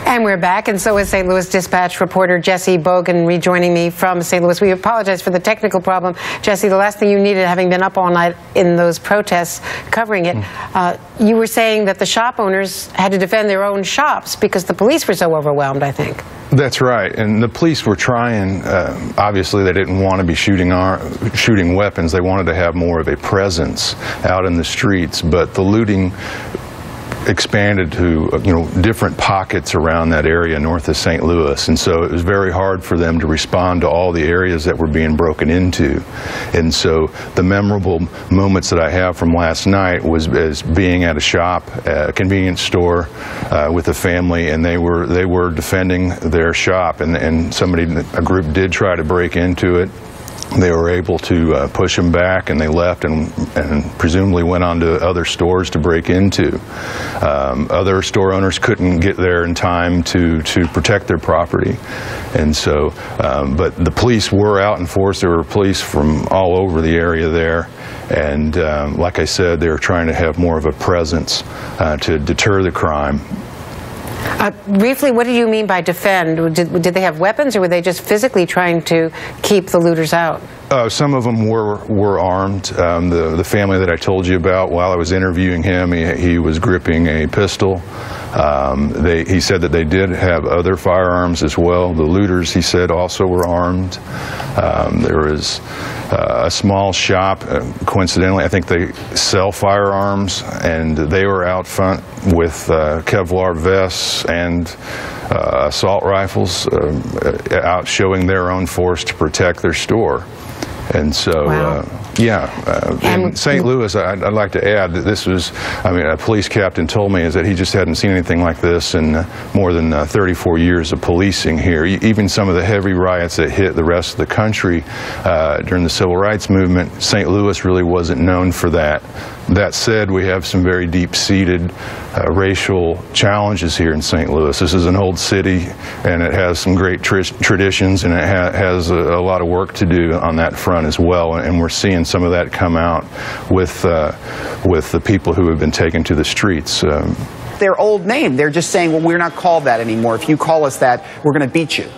And we're back, and so is St. Louis Dispatch reporter Jesse Bogan rejoining me from St. Louis. We apologize for the technical problem. Jesse, the last thing you needed, having been up all night in those protests covering it, you were saying that the shop owners had to defend their own shops because the police were so overwhelmed, I think. That's right, and the police were trying, obviously they didn't want to be shooting weapons, they wanted to have more of a presence out in the streets, but the looting expanded to different pockets around that area north of St. Louis, and so it was very hard for them to respond to all the areas that were being broken into. And so the memorable moments that I have from last night was as being at a shop, a convenience store with a family, and they were defending their shop, and a group did try to break into it. They were able to push them back, and they left and presumably went on to other stores to break into. Other store owners couldn't get there in time to protect their property. And so, but the police were out in force. There were police from all over the area there. And like I said, they were trying to have more of a presence to deter the crime. Briefly, what do you mean by defend? Did they have weapons, or were they just physically trying to keep the looters out? Some of them were armed. The family that I told you about, while I was interviewing him, he was gripping a pistol. He said that they did have other firearms as well. The looters, he said, also were armed. There was a small shop, coincidentally, I think they sell firearms, and they were out front with Kevlar vests and assault rifles out showing their own force to protect their store. And so, wow. In St. Louis, I'd like to add that this was, a police captain told me is that he just hadn't seen anything like this in more than 34 years of policing here. Even some of the heavy riots that hit the rest of the country during the civil rights movement, St. Louis really wasn't known for that. That said, we have some very deep-seated racial challenges here in St. Louis. This is an old city, and it has some great traditions, and it has a lot of work to do on that front as well. And we're seeing some of that come out with the people who have been taken to the streets. Their old name, they're just saying, well, we're not called that anymore. If you call us that, we're going to beat you.